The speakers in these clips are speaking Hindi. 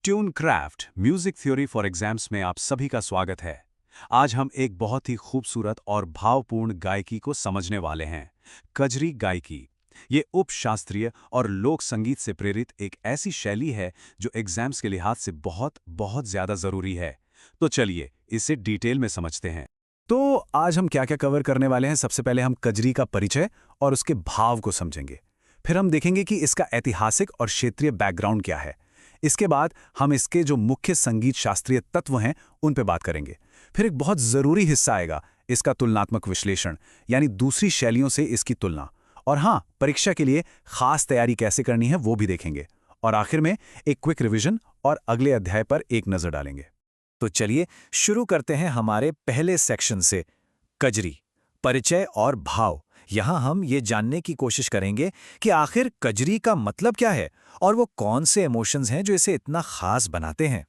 Tune craft music theory for exams में आप सभी का स्वागत है। आज हम एक बहुत ही खूबसूरत और भावपूर्ण गायकी को समझने वाले हैं, कजरी गायकी। ये उपशास्त्रीय और लोक संगीत से प्रेरित एक ऐसी शैली है जो एग्जाम्स के लिहाज से बहुत बहुत ज्यादा जरूरी है। तो चलिए इसे डिटेल में समझते हैं। तो आज हम क्या क्या कवर करने वाले हैं। सबसे पहले हम कजरी का परिचय और उसके भाव को समझेंगे। फिर हम देखेंगे कि इसका ऐतिहासिक और क्षेत्रीय बैकग्राउंड क्या है। इसके बाद हम इसके जो मुख्य संगीत शास्त्रीय तत्व हैं उन पे बात करेंगे। फिर एक बहुत ज़रूरी हिस्सा आएगा, इसका तुलनात्मक विश्लेषण, यानी दूसरी शैलियों से इसकी तुलना। और हाँ, परीक्षा के लिए खास तैयारी कैसे करनी है वो भी देखेंगे। और आखिर में एक क्विक रिवीजन और अगले अध्याय पर एक नज़र डालेंगे। तो चलिए शुरू करते हैं हमारे पहले सेक्शन से, कजरी, परिचय और भाव। यहाँ हम ये जानने की कोशिश करेंगे कि आखिर कजरी का मतलब क्या है और वो कौन से इमोशंस हैं जो इसे इतना खास बनाते हैं।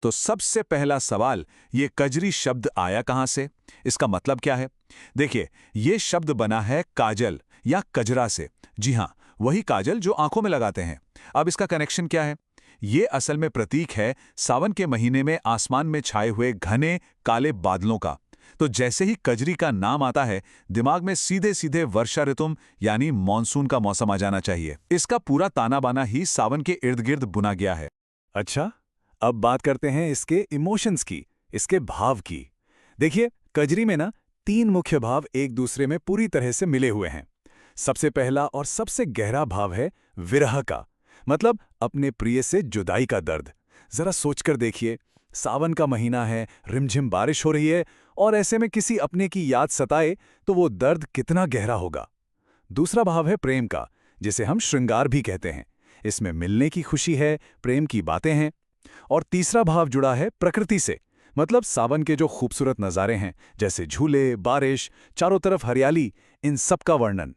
तो सबसे पहला सवाल, ये कजरी शब्द आया कहाँ से? इसका मतलब क्या है? देखिए, ये शब्द बना है काजल या कजरा से। जी हाँ, वही काजल जो आंखों में लगाते हैं। अब इसका कनेक्शन क्या है? ये असल में प्रतीक है सावन के महीने में आसमान में छाए हुए घने काले बादलों का। तो जैसे ही कजरी का नाम आता है, दिमाग में सीधे सीधे वर्षा ऋतु यानी मॉनसून का मौसम आ जाना चाहिए। इसका पूरा ताना बाना ही सावन के इर्द गिर्द बुना गया है। अच्छा, अब बात करते हैं इसके इमोशंस की, इसके भाव की। देखिए, कजरी में ना तीन मुख्य भाव एक दूसरे में पूरी तरह से मिले हुए हैं। सबसे पहला और सबसे गहरा भाव है विरह का, मतलब अपने प्रिय से जुदाई का दर्द। जरा सोचकर देखिए, सावन का महीना है, रिमझिम बारिश हो रही है और ऐसे में किसी अपने की याद सताए तो वो दर्द कितना गहरा होगा। दूसरा भाव है प्रेम का, जिसे हम श्रृंगार भी कहते हैं। इसमें मिलने की खुशी है, प्रेम की बातें हैं। और तीसरा भाव जुड़ा है प्रकृति से, मतलब सावन के जो खूबसूरत नज़ारे हैं, जैसे झूले, बारिश, चारों तरफ हरियाली, इन सब का वर्णन।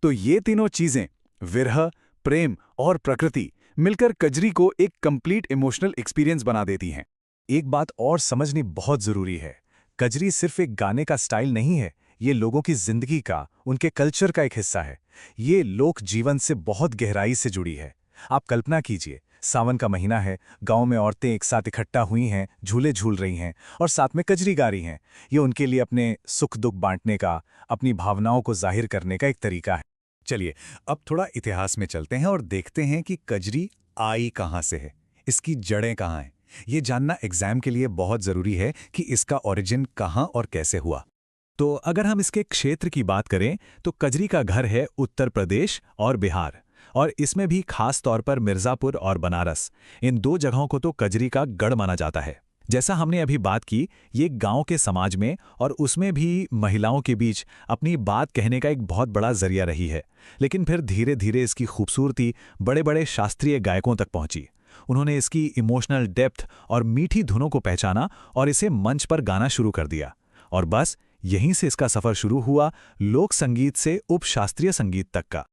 तो ये तीनों चीजें, विरह, प्रेम और प्रकृति, मिलकर कजरी को एक कंप्लीट इमोशनल एक्सपीरियंस बना देती हैं। एक बात और समझनी बहुत जरूरी है, कजरी सिर्फ एक गाने का स्टाइल नहीं है, ये लोगों की जिंदगी का, उनके कल्चर का एक हिस्सा है। ये लोक जीवन से बहुत गहराई से जुड़ी है। आप कल्पना कीजिए, सावन का महीना है, गांव में औरतें एक साथ इकट्ठा हुई हैं, झूले झूल रही हैं और साथ में कजरी गा रही हैं। ये उनके लिए अपने सुख दुख बांटने का, अपनी भावनाओं को जाहिर करने का एक तरीका है। चलिए अब थोड़ा इतिहास में चलते हैं और देखते हैं कि कजरी आई कहाँ से है, इसकी जड़ें कहाँ हैं। ये जानना एग्जाम के लिए बहुत जरूरी है कि इसका ओरिजिन कहाँ और कैसे हुआ। तो अगर हम इसके क्षेत्र की बात करें तो कजरी का घर है उत्तर प्रदेश और बिहार, और इसमें भी खास तौर पर मिर्जापुर और बनारस। इन दो जगहों को तो कजरी का गढ़ माना जाता है। जैसा हमने अभी बात की, ये गांव के समाज में और उसमें भी महिलाओं के बीच अपनी बात कहने का एक बहुत बड़ा जरिया रही है। लेकिन फिर धीरे धीरे इसकी खूबसूरती बड़े बड़े शास्त्रीय गायकों तक पहुंची। उन्होंने इसकी इमोशनल डेप्थ और मीठी धुनों को पहचाना और इसे मंच पर गाना शुरू कर दिया। और बस यहीं से इसका सफर शुरू हुआ, लोक संगीत से उपशास्त्रीय संगीत तक का।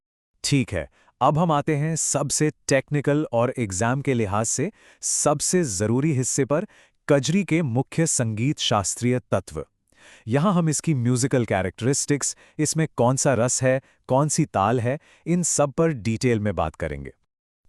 ठीक है, अब हम आते हैं सबसे टेक्निकल और एग्जाम के लिहाज से सबसे जरूरी हिस्से पर, कजरी के मुख्य संगीत शास्त्रीय तत्व। यहाँ हम इसकी म्यूजिकल कैरेक्टरिस्टिक्स, इसमें कौन सा रस है, कौन सी ताल है, इन सब पर डिटेल में बात करेंगे।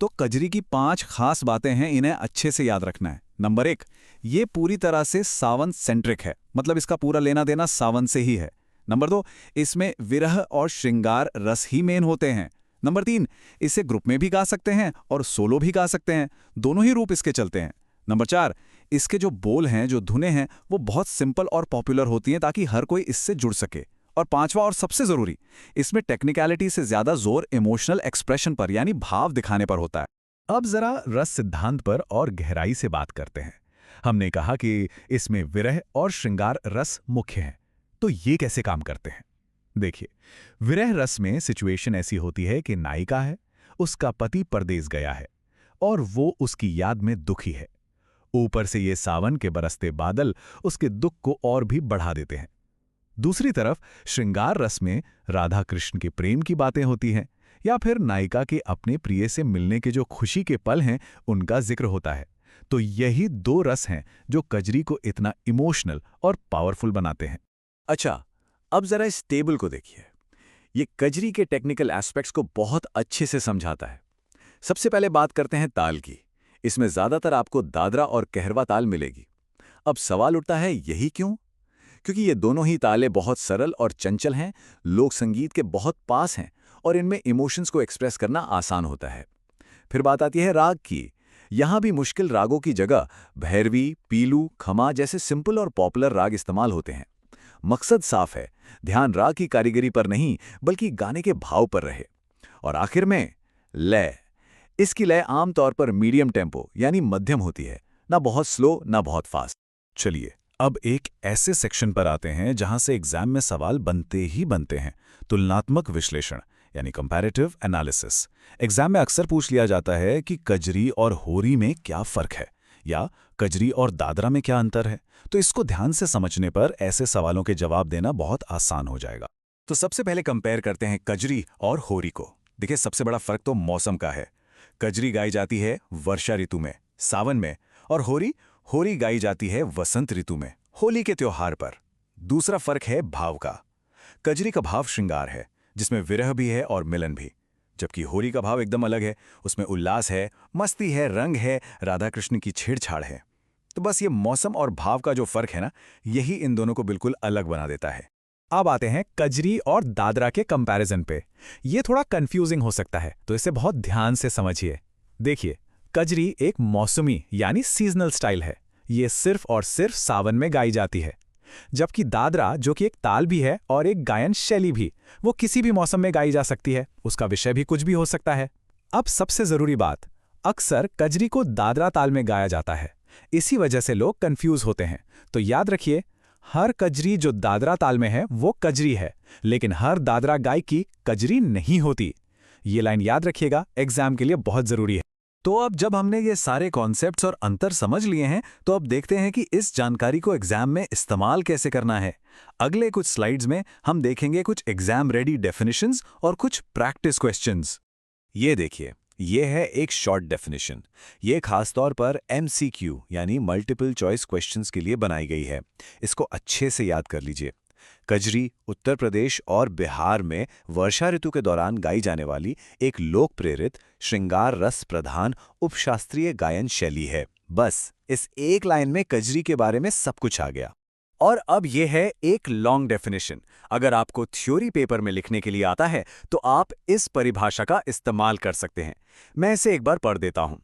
तो कजरी की 5 खास बातें हैं, इन्हें अच्छे से याद रखना है। नंबर 1, ये पूरी तरह से सावन सेंट्रिक है, मतलब इसका पूरा लेना देना सावन से ही है। नंबर 2, इसमें विरह और श्रृंगार रस ही मेन होते हैं। नंबर 3, इसे ग्रुप में भी गा सकते हैं और सोलो भी गा सकते हैं, दोनों ही रूप इसके चलते हैं। नंबर 4, इसके जो बोल हैं, जो धुनें हैं, वो बहुत सिंपल और पॉपुलर होती हैं ताकि हर कोई इससे जुड़ सके। और 5वां और सबसे जरूरी, इसमें टेक्निकलिटी से ज्यादा जोर इमोशनल एक्सप्रेशन पर यानी भाव दिखाने पर होता है। अब जरा रस सिद्धांत पर और गहराई से बात करते हैं। हमने कहा कि इसमें विरह और श्रृंगार रस मुख्य हैं, तो ये कैसे काम करते हैं? देखिए, विरह रस में सिचुएशन ऐसी होती है कि नायिका है, उसका पति परदेस गया है और वो उसकी याद में दुखी है। ऊपर से ये सावन के बरसते बादल उसके दुख को और भी बढ़ा देते हैं। दूसरी तरफ श्रृंगार रस में राधा कृष्ण के प्रेम की बातें होती हैं, या फिर नायिका के अपने प्रिय से मिलने के जो खुशी के पल हैं उनका जिक्र होता है। तो यही दो रस हैं जो कजरी को इतना इमोशनल और पावरफुल बनाते हैं। अच्छा, अब जरा इस टेबल को देखिए। ये कजरी के टेक्निकल एस्पेक्ट्स को बहुत अच्छे से समझाता है। सबसे पहले बात करते हैं ताल की। इसमें ज्यादातर आपको दादरा और कहरवा ताल मिलेगी। अब सवाल उठता है, यही क्यों? क्योंकि ये दोनों ही तालें बहुत सरल और चंचल हैं, लोक संगीत के बहुत पास हैं और इनमें इमोशंस को एक्सप्रेस करना आसान होता है। फिर बात आती है राग की। यहाँ भी मुश्किल रागों की जगह भैरवी, पीलू, खमा जैसे सिंपल और पॉपुलर राग इस्तेमाल होते हैं। मकसद साफ है, ध्यान राग की कारीगरी पर नहीं बल्कि गाने के भाव पर रहे। और आखिर में लय। इसकी लय आमतौर पर मीडियम टेम्पो यानी मध्यम होती है, ना बहुत स्लो ना बहुत फास्ट। चलिए, अब एक ऐसे सेक्शन पर आते हैं जहां से एग्जाम में सवाल बनते ही बनते हैं, तुलनात्मक विश्लेषण यानी कंपैरेटिव एनालिसिस। एग्जाम में अक्सर पूछ लिया जाता है कि कजरी और होरी में क्या फर्क है, या कजरी और दादरा में क्या अंतर है। तो इसको ध्यान से समझने पर ऐसे सवालों के जवाब देना बहुत आसान हो जाएगा। तो सबसे पहले कंपेयर करते हैं कजरी और होरी को। देखिए, सबसे बड़ा फर्क तो मौसम का है। कजरी गाई जाती है वर्षा ऋतु में, सावन में, और होरी गाई जाती है वसंत ऋतु में, होली के त्योहार पर। दूसरा फर्क है भाव का। कजरी का भाव श्रृंगार है, जिसमें विरह भी है और मिलन भी, जबकि होली का भाव एकदम अलग है। उसमें उल्लास है, मस्ती है, रंग है, राधा कृष्ण की छेड़छाड़ है। तो बस ये मौसम और भाव का जो फर्क है ना, यही इन दोनों को बिल्कुल अलग बना देता है। अब आते हैं कजरी और दादरा के कंपैरिजन पे। ये थोड़ा कंफ्यूजिंग हो सकता है, तो इसे बहुत ध्यान से समझिए। देखिए, कजरी एक मौसमी यानी सीजनल स्टाइल है। ये सिर्फ और सिर्फ सावन में गाई जाती है। जबकि दादरा, जो कि एक ताल भी है और एक गायन शैली भी, वो किसी भी मौसम में गाई जा सकती है। उसका विषय भी कुछ भी हो सकता है। अब सबसे जरूरी बात, अक्सर कजरी को दादरा ताल में गाया जाता है। इसी वजह से लोग कंफ्यूज होते हैं। तो याद रखिए, हर कजरी जो दादरा ताल में है वो कजरी है, लेकिन हर दादरा गायकी कजरी नहीं होती। ये लाइन याद रखिएगा, एग्जाम के लिए बहुत जरूरी है। तो अब जब हमने ये सारे कॉन्सेप्ट्स और अंतर समझ लिए हैं, तो अब देखते हैं कि इस जानकारी को एग्जाम में इस्तेमाल कैसे करना है। अगले कुछ स्लाइड्स में हम देखेंगे कुछ एग्जाम रेडी डेफिनेशंस और कुछ प्रैक्टिस क्वेश्चंस। ये देखिए, ये है एक शॉर्ट डेफिनेशन। ये खासतौर पर MCQ यानी मल्टीपल चॉइस क्वेश्चंस के लिए बनाई गई है। इसको अच्छे से याद कर लीजिए। कजरी उत्तर प्रदेश और बिहार में वर्षा ऋतु के दौरान गाई जाने वाली एक लोक प्रेरित श्रृंगार रस प्रधान उपशास्त्रीय गायन शैली है। बस इस एक लाइन में कजरी के बारे में सब कुछ आ गया। और अब यह है एक लॉन्ग डेफिनेशन। अगर आपको थ्योरी पेपर में लिखने के लिए आता है तो आप इस परिभाषा का इस्तेमाल कर सकते हैं। मैं इसे एक बार पढ़ देता हूं।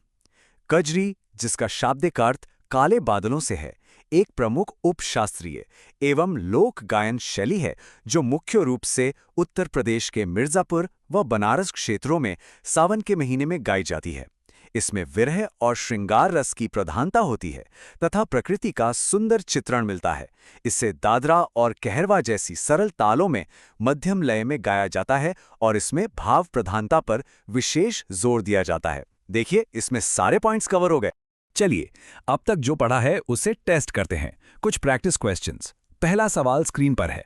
कजरी, जिसका शाब्दिक अर्थ काले बादलों से है, एक प्रमुख उपशास्त्रीय एवं लोक गायन शैली है जो मुख्य रूप से उत्तर प्रदेश के मिर्जापुर व बनारस क्षेत्रों में सावन के महीने में गाई जाती है। इसमें विरह और श्रृंगार रस की प्रधानता होती है तथा प्रकृति का सुंदर चित्रण मिलता है। इसे दादरा और कहरवा जैसी सरल तालों में मध्यम लय में गाया जाता है और इसमें भाव प्रधानता पर विशेष जोर दिया जाता है। देखिए, इसमें सारे पॉइंट्स कवर हो गए। चलिए, अब तक जो पढ़ा है उसे टेस्ट करते हैं। कुछ प्रैक्टिस क्वेश्चंस। पहला सवाल स्क्रीन पर है।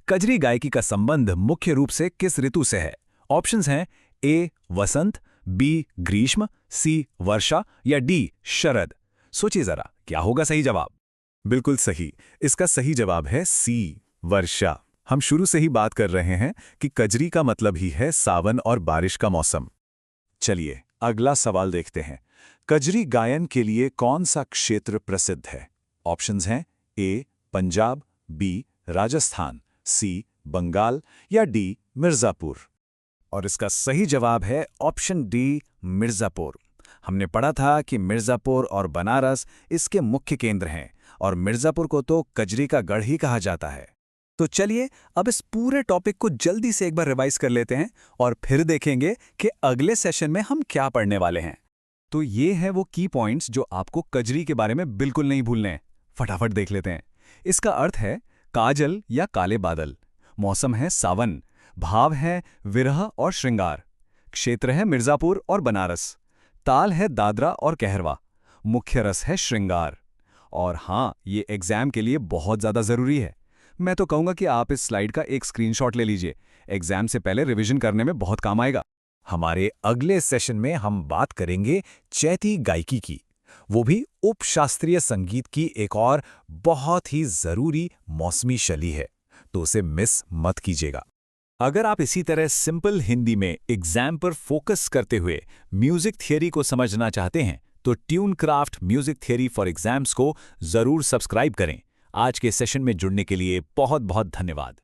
कजरी गायकी का संबंध मुख्य रूप से किस ऋतु से है? ऑप्शंस हैं A वसंत, B ग्रीष्म, C वर्षा या D शरद। सोचिए जरा, क्या होगा सही जवाब? बिल्कुल सही। इसका सही जवाब है C वर्षा। हम शुरू से ही बात कर रहे हैं कि कजरी का मतलब ही है सावन और बारिश का मौसम। चलिए, अगला सवाल देखते हैं। कजरी गायन के लिए कौन सा क्षेत्र प्रसिद्ध है? ऑप्शंस हैं A Punjab, B Rajasthan, C Bengal या D मिर्जापुर। और इसका सही जवाब है ऑप्शन D मिर्जापुर। हमने पढ़ा था कि मिर्जापुर और बनारस इसके मुख्य केंद्र हैं और मिर्जापुर को तो कजरी का गढ़ ही कहा जाता है। तो चलिए, अब इस पूरे टॉपिक को जल्दी से एक बार रिवाइज कर लेते हैं और फिर देखेंगे कि अगले सेशन में हम क्या पढ़ने वाले हैं। तो ये है वो की पॉइंट्स जो आपको कजरी के बारे में बिल्कुल नहीं भूलने हैं। फटाफट देख लेते हैं। इसका अर्थ है काजल या काले बादल, मौसम है सावन, भाव है विरह और श्रृंगार, क्षेत्र है मिर्जापुर और बनारस, ताल है दादरा और कहरवा, मुख्य रस है श्रृंगार। और हाँ, ये एग्जाम के लिए बहुत ज़्यादा ज़रूरी है। मैं तो कहूँगा कि आप इस स्लाइड का एक स्क्रीनशॉट ले लीजिए। एग्जाम से पहले रिवीजन करने में बहुत काम आएगा। हमारे अगले सेशन में हम बात करेंगे चैती गायकी की, वो भी उपशास्त्रीय संगीत की एक और बहुत ही जरूरी मौसमी शैली है, तो उसे मिस मत कीजिएगा। अगर आप इसी तरह सिंपल हिंदी में एग्जाम पर फोकस करते हुए म्यूजिक थियरी को समझना चाहते हैं तो tune craft music theory for exams को जरूर सब्सक्राइब करें। आज के सेशन में जुड़ने के लिए बहुत बहुत धन्यवाद।